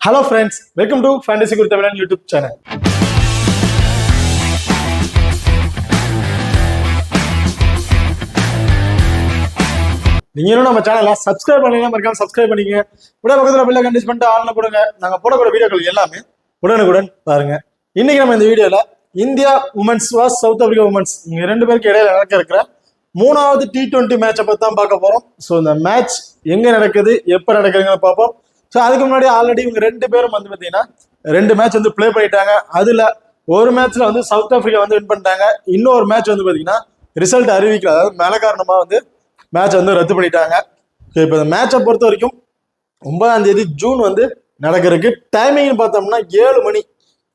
Hello friends, welcome to Fantasy Guru Tamil YouTube channel. நீங்க இன்னும் நம்ம சேனலை சப்ஸ்கிரைப் பண்ணீங்கன்னா மறக்காம சப்ஸ்கிரைப் பண்ணிக்கங்க. கூட பக்கத்துல பெல் கண்டிஸ் பண்ணிட்டு ஆன்ல கொடுங்க. நாங்க போடக்கூடிய வீடியோக்கள் எல்லாமே உடனுக்குடன் பாருங்க. இன்னைக்கு நம்ம இந்த வீடியோல India women's was south Africa women's இங்க ரெண்டு பேருக்கு இடையில நடக்க இருக்கிற மூணாவது T20 மேட்சை பத்தி தான் பார்க்க போறோம். ஸோ இந்த மேட்ச் எங்க நடக்குது, எப்ப நடக்குதுன்னு பார்ப்போம். ஸோ அதுக்கு முன்னாடி ஆல்ரெடி இவங்க ரெண்டு பேரும் வந்து பார்த்தீங்கன்னா ரெண்டு மேட்ச் வந்து பிளே பண்ணிட்டாங்க. அதுல ஒரு மேட்ச்ல வந்து சவுத் ஆப்பிரிக்கா வந்து வின் பண்ணிட்டாங்க. இன்னொரு மேட்ச் வந்து பார்த்தீங்கன்னா ரிசல்ட் அறிவிக்கல, அதாவது மேல காரணமா வந்து மேட்ச் வந்து ரத்து பண்ணிட்டாங்க. இப்போ இந்த மேட்சை பொறுத்த வரைக்கும் 9ஆம் தேதி ஜூன் வந்து நடக்கிறதுக்கு டைமிங்னு பார்த்தோம்னா 7 மணி,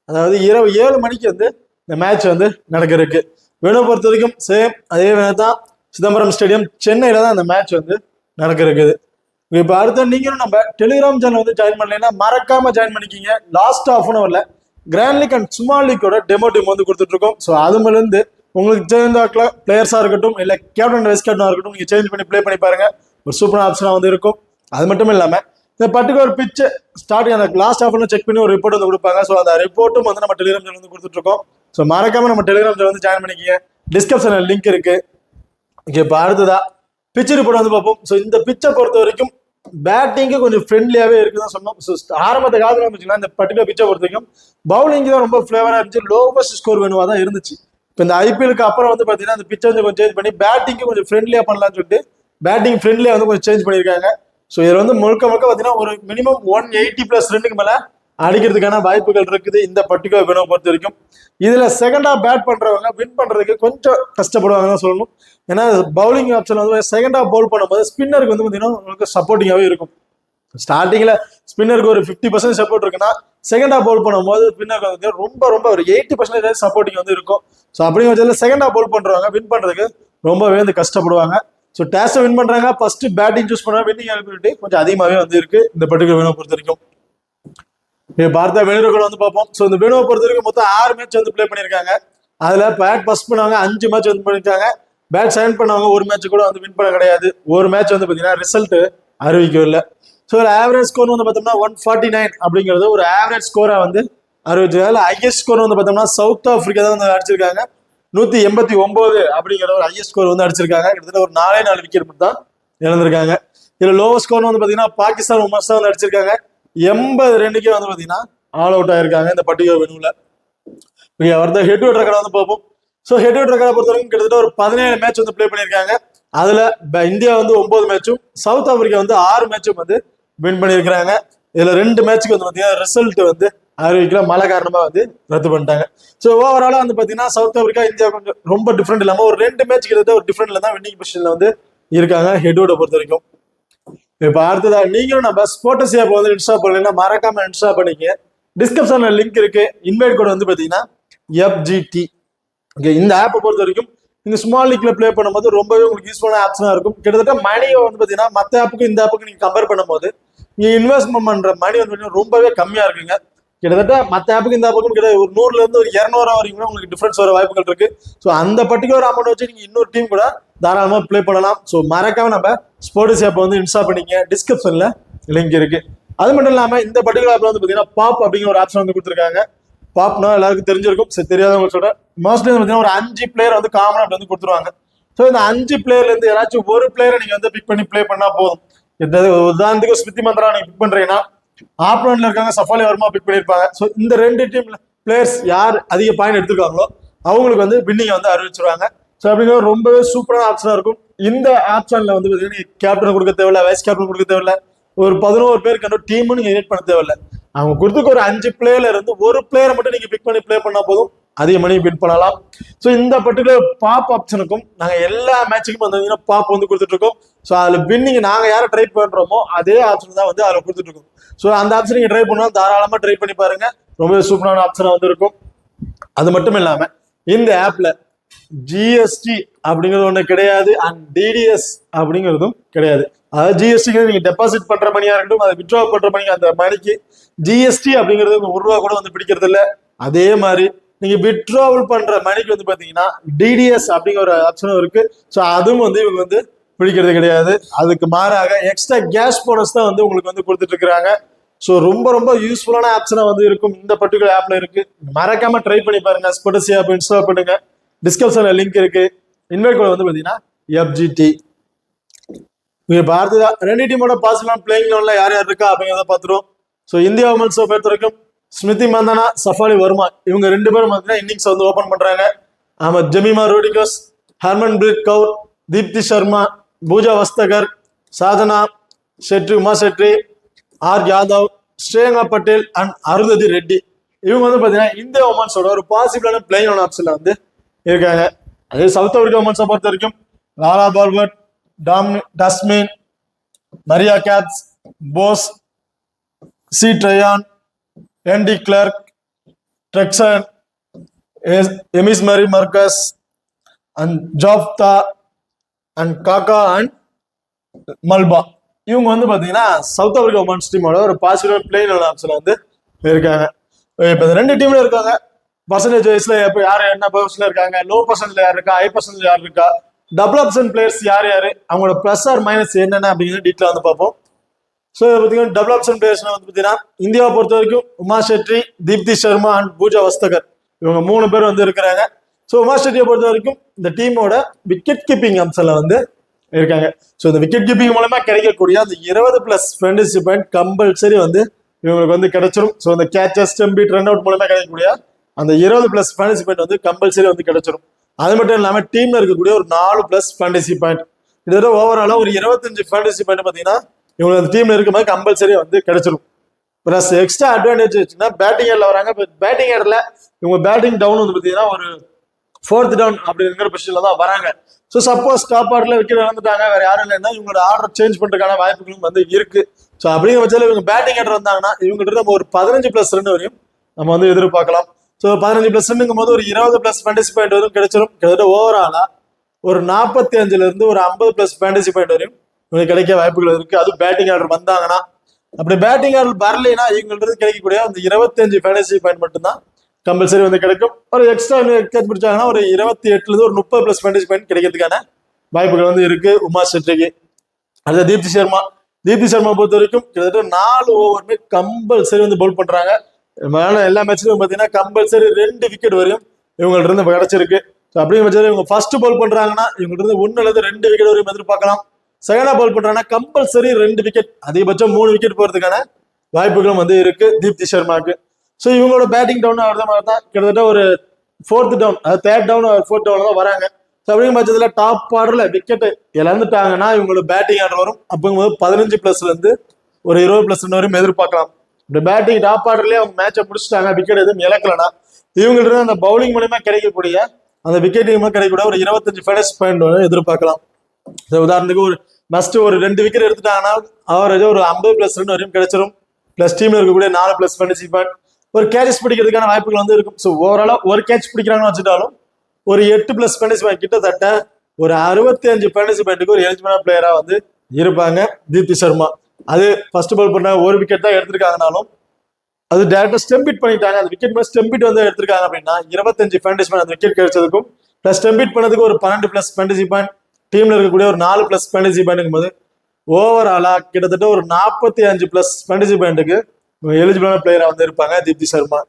அதாவது இரவு 7 மணிக்கு வந்து இந்த மேட்ச் வந்து நடக்கிறதுக்கு. வேணும் பொறுத்த வரைக்கும் சேம் அதே தான் சிதம்பரம் ஸ்டேடியம் சென்னையில தான் இந்த மேட்ச் வந்து நடக்கிறதுக்கு. இப்போ அடுத்த நீங்களும் நம்ம டெலிகிராம் சேனல் வந்து ஜாயின் பண்ணலைன்னா மறக்காம ஜாயின் பண்ணிக்கிங்க. லாஸ்ட் ஹாஃப் அன் ஹவர்ல கிராண்ட் லீக் அண்ட் ஸ்மால் லீக்கோட டெமோ டீம் வந்து கொடுத்துட்டு இருக்கோம். ஸோ அதுலேருந்து உங்களுக்கு சேர்ந்த பிளேயர்ஸா இருக்கட்டும், இல்லை கேப்டன் வைஸ் கேப்டனா இருக்கட்டும், நீங்க சேஞ்ச் பண்ணி ப்ளே பண்ணி பாருங்க. ஒரு சூப்பரான ஆப்ஷனா வந்து இருக்கும். அது மட்டும் இல்லாம இந்த பர்டிகுலர் பிட்ச் ஸ்டார்டிங் அந்த லாஸ்ட் ஹாஃப் செக் பண்ணி ஒரு ரிப்போர்ட் வந்து கொடுப்பாங்க. ஸோ அந்த ரிப்போர்ட்டும் வந்து நம்ம டெலிகிராம் சேனல் வந்து கொடுத்துட்டு இருக்கோம். ஸோ மறக்காம நம்ம டெலிகிராம் சேனல் வந்து ஜாயின் பண்ணிக்கிங்க. டிஸ்கிரிப்ஷன்ல லிங்க் இருக்கு. இப்போ அடுத்ததா பிட்ச் ரிப்போர்ட் வந்து பார்ப்போம். ஸோ இந்த பிட்சை பொறுத்த வரைக்கும் பேட்டிங்கு கொஞ்சம் ஃப்ரெண்ட்லியாவே இருக்குதான் சொன்னோம். ஆரம்பத்த காலத்துல இருந்துச்சுன்னா இந்த பர்டிகுலர் பிட்சை பொறுத்த வரைக்கும் பவுலிங் தான் ரொம்ப ஃபிளேவரா இருந்துச்சு, லோவஸ்ட் ஸ்கோர் வேணுவா தான் இருந்துச்சு. இப்போ இந்த ஐபிஎலுக்கு அப்புறம் வந்து பாத்தீங்கன்னா அந்த பிட்சை வந்து கொஞ்சம் சேஞ்ச் பண்ணி பேட்டிங்கு கொஞ்சம் ஃப்ரெண்ட்லியா பண்ணலாம்னு சொல்லிட்டு பேட்டிங் ஃப்ரெண்ட்லியா வந்து கொஞ்சம் சேஞ்ச் பண்ணியிருக்காங்க. ஸோ இதுல வந்து முழுக்க பாத்தீங்கன்னா ஒரு மினிமம் 180+ ரன்னுக்கு மேல அடிக்கிறதுக்கான வாய்ப்புகள் இருக்குது இந்த பர்டிகுலர் வேணும் பொறுத்த வரைக்கும். இதுல செகண்டா பேட் பண்றவங்க வின் பண்றதுக்கு கொஞ்சம் கஷ்டப்படுவாங்க தான் சொல்லணும். ஏன்னா பவுலிங் ஆப்ஷன் வந்து செகண்டா பவுல் பண்ணும்போது ஸ்பின்னருக்கு வந்து பாத்தீங்கன்னா உங்களுக்கு சப்போர்ட்டிங்காவே இருக்கும். ஸ்டார்டிங்ல ஸ்பின்னருக்கு ஒரு 50% சப்போர்ட் இருக்குன்னா செகண்டா பவுல் பண்ணும்போது ஸ்பின்னருக்கு வந்து ரொம்ப ஒரு 80% சப்போர்ட்டிங் வந்து இருக்கும். ஸோ அப்படிங்கிற பட்சத்தில் செகண்டா பவுல் பண்றவங்க வின் பண்றதுக்கு ரொம்பவே வந்து கஷ்டப்படுவாங்க. ஸோ டேஸ்ட்டை வின் பண்றாங்க, ஃபர்ஸ்ட் பேட்டிங் சூஸ் பண்ணா வின்னிங் எலிபிலிட்டி கொஞ்சம் அதிகமாகவே வந்து இருக்கு இந்த பர்டிகுலர் வேணும் பொறுத்த வரைக்கும். பார்த்தா வேணுகளை வந்து பார்ப்போம். ஸோ இந்த வேணுவை பொறுத்த வரைக்கும் மொத்தம் 6 மேட்ச் வந்து பிளே பண்ணியிருக்காங்க. அதுல பேட் பஸ் பண்ணவங்க 5 மேட்ச் வந்து பண்ணிருக்காங்க. பேட் சைன் பண்ணவங்க ஒரு மேட்ச் கூட வந்து வின் பண்ண கிடையாது. ஒரு மேட்ச் வந்து பாத்தீங்கன்னா ரிசல்ட் அறிவிக்கவில்லை. ஸோ ஒரு ஆவரேஜ் ஸ்கோர் வந்து பார்த்தோம்னா 149 அப்படிங்கிறது ஒரு ஆவரேஜ் ஸ்கோரா வந்து அறிவிச்சிருக்காங்க. ஹையஸ்ட் ஸ்கோர் வந்து பார்த்தோம்னா சவுத் ஆப்பிரிக்கா தான் வந்து அடிச்சிருக்காங்க. 189 அப்படிங்கிற ஒரு ஹையஸ்ட் ஸ்கோர் வந்து அடிச்சிருக்காங்க. கிட்டத்தட்ட ஒரு 4 விக்கெட் மட்டும் தான் இழந்திருக்காங்க. இதுல லோவஸ்ட் ஸ்கோர் வந்து பாத்தீங்கன்னா பாகிஸ்தான் உமன்ஸ் தான் வந்து அடிச்சிருக்காங்க. 80 ரன்னுக்கே வந்து பாத்தீங்கன்னா ஆல் அவுட் ஆயிருக்காங்க இந்த பர்டிகுலர் வெனுல. அவர்தான் ஹெட் டு ஹெட் ரெக்கார்ட் வந்து பார்ப்போம். ஸோ ஹெட் டு ஹெட் ரெக்கார்டை பொறுத்த வரைக்கும் கிட்டத்தட்ட ஒரு 17 மேட்ச் வந்து பிளே பண்ணியிருக்காங்க. அதுல இந்தியா வந்து 9 மேட்சும் சவுத் ஆப்பிரிக்கா வந்து 6 மேட்சும் வந்து வின் பண்ணியிருக்கிறாங்க. இதுல 2 மேட்சுக்கு வந்து பாத்தீங்கன்னா ரிசல்ட் வந்து அறிவிக்கல, மழை காரணமா வந்து ரத்து பண்ணிட்டாங்க. ஸோ ஓவராலா வந்து பாத்தீங்கன்னா சவுத் ஆப்பிரிக்கா இந்தியா கொஞ்சம் ரொம்ப டிஃப்ரெண்ட் இல்லாம ஒரு 2 மேட்ச் கிட்ட ஒரு டிஃப்ரெண்ட்ல தான் வின்னிங் பொசிஷன்ல வந்து இருக்காங்க ஹெட் டு ஹெட் பொறுத்த வரைக்கும். இப்ப அடுத்ததா நீங்களும் நம்ம ஸ்போர்ட்ஸ் ஆப் வந்து இன்ஸ்டால் பண்ணீங்கன்னா மறக்காம இன்ஸ்டால் பண்ணிக்க. டிஸ்கிரிப்ஷன்ல லிங்க் இருக்கு. இன்வைட் கோட் வந்து பாத்தீங்கன்னா FGT. இந்த ஆப்பை பொறுத்த வரைக்கும் இந்த ஸ்மால் லீக்ல பிளே பண்ணும்போது ரொம்பவே உங்களுக்கு யூஸ்ஃபுல்லான ஆப்ஷனா இருக்கும். கிட்டத்தட்ட மணியை வந்து பாத்தீங்கன்னா மற்ற ஆப்புக்கும் இந்த ஆப்புக்கு நீங்க கம்பேர் பண்ணும்போது நீங்க இன்வெஸ்ட்மெண்ட் பண்ற மணி வந்து ரொம்பவே கம்மியா இருக்குங்க. கிட்டத்தட்ட மற்ற ஆப்புக்கு இந்த ஆப்புக்கும் கிட்ட ஒரு 100ல இருந்து ஒரு 200 வரைக்கும் உங்களுக்கு டிஃபரன்ஸ் வர வாய்ப்புகள் இருக்கு. ஸோ அந்த பர்டிகுலர் அமௌண்ட் வச்சு நீங்க இன்னொரு டீம் கூட தாராளமா பிளே பண்ணலாம். ஸோ மறக்காம நம்ம ஸ்போர்ட்ஸ் ஆப் வந்து இன்ஸ்டால் பண்ணிக்க. டிஸ்கிரிப்ஷன்ல லிங்க் இருக்கு. அது மட்டும் இல்லாம இந்த பர்டிகுலர் ஆப்ல வந்து பாத்தீங்கன்னா பாப் அப்படிங்கிற ஒரு ஆப்ஷன் வந்து கொடுத்துருக்காங்க. பாப்னா எல்லாருக்கும் தெரிஞ்சிருக்கும், சரி தெரியாதவங்க சொல்றேன். மோஸ்ட்லி பார்த்தீங்கன்னா ஒரு 5 பிளேயர் வந்து காமனா வந்து கொடுத்துருவாங்க. ஸோ இந்த 5 பிளேயர்ல இருந்து யாராச்சும் ஒரு பிளேயரை நீங்க வந்து பிக் பண்ணி பிளே பண்ணா போதும். உதாரணத்துக்கு ஸ்மிருதி மந்த்ரா நீங்க பிக் பண்றீங்கன்னா ஆப்லாண்ட்ல இருக்காங்க, சஃபாலி வர்மா பிக் பண்ணிருப்பாங்க. ஸோ இந்த 2 டீம்ல பிளேயர்ஸ் யார் அதிக பாயிண்ட் எடுத்துருக்காங்களோ அவங்களுக்கு வந்து வின்னிங் வந்து அறிவிச்சிருவாங்க. ஸோ அப்படிங்கிற ரொம்பவே சூப்பரான ஆப்ஷனா இருக்கும். இந்த ஆப்ஷன்ல வந்து பார்த்தீங்கன்னா கேப்டன் கொடுக்க தேவையில்ல, வைஸ் கேப்டன் கொடுக்க தேவையில்ல, ஒரு 11 பேருக்கு டீமும் நீங்க எடிட் பண்ண தேவையில்ல. அவங்க கொடுத்துக்க ஒரு 5 பிளேயர்ல இருந்து ஒரு பிளேயரை மட்டும் நீங்க பிக் பண்ணி பிளே பண்ணா போதும், அதிக மணி வின் பண்ணலாம். ஸோ இந்த பர்டிகுலர் பாப் ஆப்ஷனுக்கும் நாங்க எல்லா மேட்சுக்கும் வந்து பாப் வந்து கொடுத்துட்டு இருக்கோம். ஸோ அதுல வின்னிங் நாங்க யாரை ட்ரை பண்றோமோ அதே ஆப்ஷன் தான் வந்து அதில் கொடுத்துட்டு இருக்கோம். ஸோ அந்த ஆப்ஷன் நீங்க ட்ரை பண்ணா தாராளமா ட்ரை பண்ணி பாருங்க. ரொம்ப சூப்பரான ஆப்ஷனா வந்து இருக்கும். அது மட்டும் இல்லாம இந்த ஆப்ல GST அப்படிங்கிறது ஒண்ணு கிடையாது, அண்ட் DDS அப்படிங்கிறதும் கிடையாது. அதாவது GST நீங்க டெபாசிட் பண்ற மணியா இருக்கட்டும், அதை வித்ட்ரா பண்ற மணி, அந்த மணிக்கு GST அப்படிங்கிறது 1 ரூபா கூட வந்து பிடிக்கிறது இல்லை. அதே மாதிரி நீங்க வித்ட்ராவல் பண்ற மணிக்கு வந்து பாத்தீங்கன்னா DDS அப்படிங்கிற ஒரு ஆப்ஷனும் இருக்கு. ஸோ அதுவும் வந்து இவங்க வந்து பிடிக்கிறது கிடையாது. அதுக்கு மாறாக எக்ஸ்ட்ரா கேஷ் போனஸ் தான் வந்து உங்களுக்கு வந்து கொடுத்துட்டு இருக்கிறாங்க. ஸோ ரொம்ப ரொம்ப யூஸ்ஃபுல்லான ஆப்ஷனா வந்து இருக்கும். இந்த பர்டிகுலர் ஆப்ல இருக்கு, மறக்காம ட்ரை பண்ணி பாருங்க. ஸ்போர்ட்ஸ் ஆப் இன்ஸ்டால் பண்ணுங்க, டிஸ்கிரிப்ஷன்ல லிங்க் இருக்கு. இன்வைட் கோட் வந்து பாத்தீங்கன்னா FGT. இங்க பார்த்தா ரெண்டு டீமோட பாசிபிளான பிளேயிங் லெவல்ல யார் யார் இருக்கா அப்படிங்கிறத பார்த்துருவோம். ஸோ இந்தியா உமன்ஸை பொறுத்த வரைக்கும் ஸ்மிருதி மந்தனா, சஃபாலி வர்மா இவங்க ரெண்டு பேரும் பார்த்தீங்கன்னா இன்னிங்ஸ் வந்து ஓபன் பண்றாங்க. ஜெமிமா ரோடிகஸ், ஹர்மன்பிரீத் கவுர், தீப்தி சர்மா, பூஜா வஸ்தகர், சாதனா ஷெட்ரி, உமா ஷெட்ரி, ஆர் யாதவ், ஸ்ரேயா பட்டேல் அண்ட் அருந்ததி ரெட்டி இவங்க வந்து பாத்தீங்கன்னா இந்தியா உமன்ஸோட ஒரு பாசிபிளான பிளேயிங் ஆப்ஷன்ல வந்து இருக்காங்க. அதே சவுத் ஆப்பிரிக்கா உமன்ஸை பொறுத்த வரைக்கும் Laura Wolvaardt, Tazmin, Marizanne Kapp, Bosch, C Tryon, என்டி கிளர்க், ட்ரெக்சன், எமிஸ் மரி மர்கஸ் அண்ட் ஜாப்தா அண்ட் காக்கா அண்ட் மல்பா இவங்க வந்து பாத்தீங்கன்னா சவுத் ஆப்பிரிக்கா உமன்ஸ் டீமோட ஒரு பாசிபிள் பிளேயிங் ஆப்ஷன்ல வந்து இருக்காங்க. இப்ப இந்த ரெண்டு டீம்ல இருக்காங்க. பர்சன்டேஜ் வைஸ்ல இப்ப யார் என்ன பொசிஷன்ல இருக்காங்க, லோ பர்சன்ட்ல யார் இருக்கா, ஹை பர்சன்ட்ல யார் இருக்கா, டபுள் ஆப்ஷன் பிளேயர்ஸ் யார் யாரு, அவங்களோட பிளஸ் ஆர் மைனஸ் என்னென்ன அப்படிங்கிற டீட்டெயில் வந்து பார்ப்போம். ஸோ பார்த்தீங்கன்னா டபுள் ஆப்ஷன் பிளேயர்ஸ் வந்து பார்த்தீங்கன்னா இந்தியாவை பொறுத்த வரைக்கும் உமா ஷெட்ரி, தீப்தி சர்மா அண்ட் பூஜா வஸ்தகர் இவங்க 3 பேர் வந்து இருக்கிறாங்க. ஸோ உமா ஷெட்டியை பொறுத்த வரைக்கும் இந்த டீமோட விக்கெட் கீப்பிங் அம்சம்ல வந்து இருக்காங்க. ஸோ இந்த விக்கெட் கீப்பிங் மூலமா கிடைக்கக்கூடிய அந்த 20+ ஃபேண்டசி பாயிண்ட் கம்பல்சரி வந்து இவங்களுக்கு வந்து கிடைச்சிரும். ஸோ இந்த கேச்சஸ், ஸ்டம்பீட், ரன் அவுட் மூலமா கிடைக்கக்கூடிய அந்த 20+ ஃபேண்டசி பாயிண்ட் வந்து கம்பல்சரி வந்து கிடைச்சிரும். அது மட்டும் இல்லாம டீம்ல இருக்கக்கூடிய ஒரு 4+ ஃபேண்டசி பாயிண்ட், இதோட ஓவராலா ஒரு 25 ஃபேண்டசி பாயிண்ட் பாத்தீங்கன்னா இவங்க அந்த டீம்ல இருக்கும்போது கம்பல்சரி வந்து கிடைச்சிரும். பிளஸ் எக்ஸ்ட்ரா அட்வான்டேஜ் வச்சுன்னா பேட்டிங் ஏர்ல வராங்க. பேட்டிங் ஏர்ல இவங்க பேட்டிங் டவுன் வந்து பாத்தீங்கன்னா ஒரு 4th டவுன் அப்படிங்கிற பொசிஷன்ல தான் வராங்க. ஸோ சப்போஸ் டாப் ஆர்டர்ல விக்கெட் இழந்துட்டாங்க, வேற யாரும் இல்லைன்னா இவங்களோட ஆர்டர் சேஞ்ச் பண்றதுக்கான வாய்ப்புகளும் வந்து இருக்கு. ஸோ அப்படிங்கிற பட்சத்தில் இவங்க பேட்டிங் ஆர்டர் வந்தாங்கன்னா இவங்ககிட்ட நம்ம ஒரு 15+ ரன் வரையும் நம்ம வந்து எதிர்பார்க்கலாம். ஸோ 15+ ரன்னுங்கும் போது ஒரு 20+ ஃபேண்டசி பாயிண்ட் வரையும் கிடைச்சிடும். கிட்டத்தட்ட ஓவராலா ஒரு 45ல இருந்து ஒரு 50+ ஃபேண்டசி பாயிண்ட் வரையும் இவங்களுக்கு கிடைக்க வாய்ப்புகள் இருக்கு. அது பேட்டிங் ஆர்டர் வந்தாங்கன்னா. அப்படி பேட்டிங் ஆர்டர் வரலைன்னா இவங்கள்ட்ட கிடைக்கக்கூடிய அந்த 25 ஃபேண்டசி பாயிண்ட் மட்டும்தான் கம்பல்சரி வந்து கிடைக்கும். ஒரு எக்ஸ்ட்ரா கேட்ச் பிடிச்சாங்கன்னா ஒரு 28ல இருந்து ஒரு 30+ ஃபேண்டசி பாயிண்ட் கிடைக்கிறதுக்கான வாய்ப்புகள் வந்து இருக்கு உமா ஷெட்ரிக்கு. அடுத்த தீப்தி சர்மா பொறுத்த வரைக்கும் கிட்டத்தட்ட 4 ஓவருமே கம்பல்சரி வந்து பவுல் பண்றாங்க. எல்லா மேட்ச்லயும் பாத்தீங்கன்னா கம்பல்சரி 2 விக்கெட் வரையும் இவங்கள்ட்ட இருந்து கிடைச்சிருக்கு. அப்படிங்கிற பட்சத்தில் இவங்க ஃபர்ஸ்ட் பவுல் பண்றாங்கன்னா இவங்கள்ட்ட இருந்து 1 அல்லது 2 விக்கெட் வரையும் எதிர்பார்க்கலாம். செகண்டா பவுல் பண்றாங்கன்னா கம்பல்சரி 2 விக்கெட், அதிகபட்சம் 3 விக்கெட் போறதுக்கான வாய்ப்புகளும் வந்து இருக்கு தீப்தி சர்மாக்கு. ஸோ இவங்களோட பேட்டிங் டவுன் வரத மாதிரி தான் கிட்டத்தட்ட ஒரு 4th டவுன், அது 3rd டவுன் 4th டவுன் தான் வராங்க. ஸோ அப்படிங்கிற பட்சத்தில் டாப் ஆர்டர்ல விக்கெட் இழந்துட்டாங்கன்னா இவங்களோட பேட்டிங் ஆர்டர் வரும். அப்படிங்கும்போது 15+ல இருந்து ஒரு 20+ ரன் வரையும் எதிர்பார்க்கலாம். இந்த பேட்டிங் டாப் ஆர்டர்லயே அவங்க மேட்சை முடிச்சுட்டாங்க, விக்கெட் எதுவும் இழக்கலன்னா இவங்கள்ட்ட அந்த பவுலிங் மூலமா கிடைக்கக்கூடிய அந்த விக்கெட் கிடைக்கக்கூடிய ஒரு 25 ஃபேண்டசி பாயிண்ட் எதிர்பார்க்கலாம். உதாரணத்துக்கு ஒரு மஸ்ட் ஒரு 2 விக்கெட் எடுத்துட்டாங்கன்னா அவரேஜ் ஒரு 50+ ரன் வரையும் கிடைச்சிரும். பிளஸ் டீம்ல இருக்கக்கூடிய 4+ ஃபேண்டசி பாயிண்ட், ஒரு கேட்சஸ் பிடிக்கிறதுக்கான வாய்ப்புகள் வந்து இருக்கும். ஸோ ஓவராலா ஒரு கேட்ச் பிடிக்கிறாங்கன்னு வச்சுட்டாலும் ஒரு 8+ ஃபேண்டசி பாயிண்ட், கிட்டத்தட்ட ஒரு 65 ஃபேண்டசி பாயிண்ட்டுக்கு ஒரு எலிஜிபிளான பிளேயரா வந்து இருப்பாங்க தீப்தி சர்மா. அது ஃபர்ஸ்ட் பால் பண்ண ஒரு விக்கெட் தான் எடுத்திருக்காங்கனாலும் அது டேரக்டா ஸ்டெம்பிட் பண்ணிட்டாங்க. அந்த விக்கெட் மேல ஸ்டெம்பிட் வந்து எடுத்திருக்காங்க அப்படின்னா 25 ஃபேண்டசி பாயிண்ட் அந்த விக்கெட் கிடைச்சதுக்கும் பிளஸ் ஸ்டெம்பிட் பண்ணதுக்கு ஒரு 12+ ஃபேண்டசி பாயிண்ட், டீம்ல இருக்கக்கூடிய ஒரு 4+ ஃபேண்டசி பாயிண்ட் போது ஓவராலா கிட்டத்தட்ட ஒரு 45+ ஃபேண்டசி பாயிண்ட்டுக்கு எலிஜிபிளான பிளேயரா வந்து இருப்பாங்க தீப்தி சர்மா.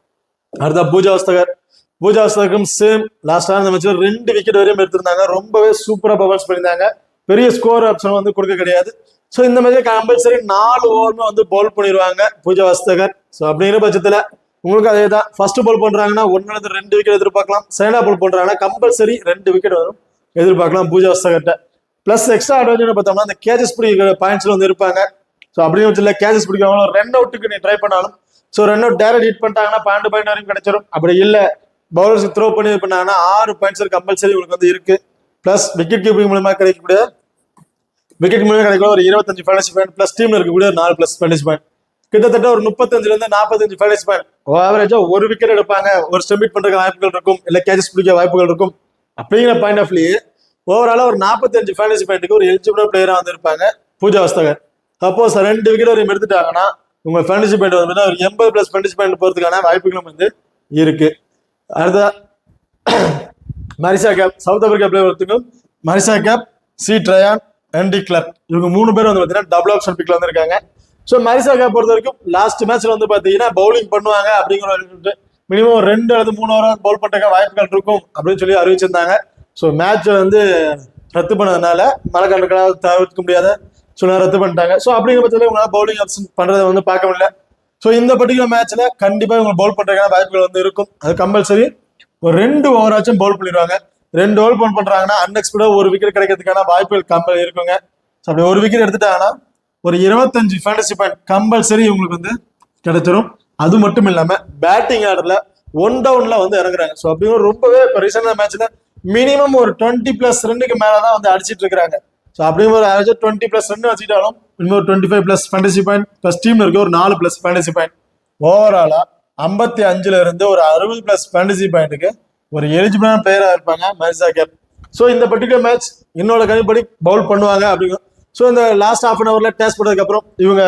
அடுத்த பூஜா வஸ்தகரும் சேம் லாஸ்டா இந்த மேட்ச்ல 2 விக்கெட் வரையும் எடுத்திருந்தாங்க. ரொம்பவே சூப்பரா பர்ஃபார்மன்ஸ் பண்ணியிருந்தாங்க. பெரிய ஸ்கோர் ஆப்ஷன் வந்து கொடுக்க கிடையாது. ஸோ இந்த மாதிரி கம்பல்சரி 4 ஓவருமே வந்து பவுல் பண்ணிடுவாங்க பூஜா வஸ்தகர். ஸோ அப்படிங்கிற பட்சத்துல உங்களுக்கு அதே தான், ஃபர்ஸ்ட் பவுல் பண்றாங்கன்னா 1 அல்லது 2 விக்கெட் எதிர்பார்க்கலாம். செகண்டா பவுல் பண்றாங்கன்னா கம்பல்சரி 2 விக்கெட் வரும் எதிர்பார்க்கலாம் பூஜா வஸ்தகர்ட்ட. பிளஸ் எக்ஸ்ட்ரா அட்வான்டேஜ் பார்த்தோம்னா அந்த கேச்சஸ் பிடிக்கிற பாயிண்ட்ஸ்ல வந்து இருப்பாங்க. ஸோ அப்படிங்கிற பட்சத்தில் கேச்சஸ் பிடிக்காம ரன் அவுட்டுக்கு நீ ட்ரை பண்ணாலும் so run out direct hit பண்ணிட்டாங்கன்னா 12 பாயிண்ட் வரையும் கிடைச்சிடும். அப்படி இல்லை பவுலர்ஸ் த்ரோ பண்ணி இது பண்ணாங்கன்னா 6 பாயிண்ட்ஸ் கம்பல்சரி உங்களுக்கு வந்து இருக்கு. பிளஸ் விக்கெட் கீப்பிங் மூலமா கிடைக்கக்கூடிய 25 ஃபேண்டசி பாயிண்ட், பிளஸ் டீம்ல இருக்கக்கூடிய 4+ ஃபேண்டசி பாயிண்ட், கிட்டத்தட்ட ஒரு 35ல இருந்து 45 ஃபேண்டசி பாயிண்ட். ஆவரேஜா ஒரு விக்கெட் எடுப்பாங்க, ஒரு ஸ்டெம்பிட் பண்றதுக்கு வாய்ப்புகள் இருக்கும், இல்ல கேச்சஸ் பிடிக்க வாய்ப்புகள் இருக்கும். அப்படிங்கிற பாயிண்ட் ஆஃப் வியூ ஓவராலா ஒரு 45 ஃபேண்டசி பாயிண்ட்டுக்கு ஒரு எலிஜிபிள் பிளேயரா வந்து இருப்பாங்க பூஜா வஸ்தகர். சப்போஸ் 2 விக்கெட் வரையும் எடுத்துட்டாங்கன்னா உங்க ஃபேண்டசி பாயிண்ட் வந்து ஒரு 80+ ஃபேண்டசி பாயிண்ட் போறதுக்கான வாய்ப்புகளும் வந்து இருக்கு. அடுத்த Marizanne Kapp, south Africa player Marizanne Kapp, C Tryon, என்டி கிளர்க் இவங்க 3 பேர் வந்து பாத்தீங்கன்னா டபுள் ஆப்ஷன் பிக்ல வந்து இருக்காங்க. ஸோ மரிசாக்கா பொறுத்த வரைக்கும் லாஸ்ட் மேட்ச்ல வந்து பாத்தீங்கன்னா பவுலிங் பண்ணுவாங்க அப்படிங்கிற மினிமம் 2 அல்லது 3 ஓவர் பவுல் பண்றதுக்கு வாய்ப்புகள் இருக்கும் அப்படின்னு சொல்லி அறிவிச்சிருந்தாங்க. ஸோ மேட்ச் வந்து ரத்து பண்ணதுனால மழை காரணங்களால் தவிர்க்க முடியாத சூழ்நிலை ரத்து பண்ணிட்டாங்க. ஸோ அப்படிங்கிற பட்சத்தில் இவங்களால பவுலிங் ஆப்ஷன் பண்றதை வந்து பார்க்க முடியல. ஸோ இந்த பர்டிகுலர் மேட்ச்ல கண்டிப்பா இவங்க பவுல் பண்றதுக்கான வாய்ப்புகள் வந்து இருக்கும். அது கம்பல்சரி ஒரு 2 ஓவராச்சும் பவுல் பண்ணிடுவாங்க. 2 ஓவர் பவுல் பண்றாங்கன்னா அன்எக்ஸ்பெக்டா ஒரு விக்கெட் கிடைக்கிறதுக்கான வாய்ப்புகள் கம்பல் இருக்குங்க. அப்படி ஒரு விக்கெட் எடுத்துட்டாங்கன்னா ஒரு 25 ஃபேண்டசி பாயிண்ட் கம்பல்சரி இவங்களுக்கு வந்து கிடைச்சிரும். அது மட்டும் இல்லாம பேட்டிங் ஆர்டர்ல 1 டவுன்ல வந்து இறங்குறாங்க. ஸோ அப்படிங்கிற ரொம்பவே இப்போ ரீசெண்டான மேட்ச்ல மினிமம் ஒரு 20+ ரன்னுக்கு மேலதான் வந்து அடிச்சிட்டு இருக்காங்க. ஸோ அப்படிங்கிற ஒரு ஆவரேஜ் 20+ ரன் வச்சுக்கிட்டாலும் இன்னொரு 25+ ஃபேண்டசி பாயிண்ட் பிளஸ் டீம்ல இருக்க ஒரு 4+ ஃபேண்டசி பாயிண்ட் ஓவராலா 55ல இருந்து ஒரு 60+ ஃபேண்டசி பாயிண்ட்டுக்கு ஒரு எலிஜிபிளான பிளேயரா இருப்பாங்க மரிசாக்கா. ஸோ இந்த பர்டிகுலர் மேட்ச் என்னோட கணிப்படி பவுல் பண்ணுவாங்க அப்படிங்கும். ஸோ இந்த லாஸ்ட் ஹாஃப் அன் ஹவர்ல டேஸ்ட் பண்ணதுக்கு அப்புறம் இவங்க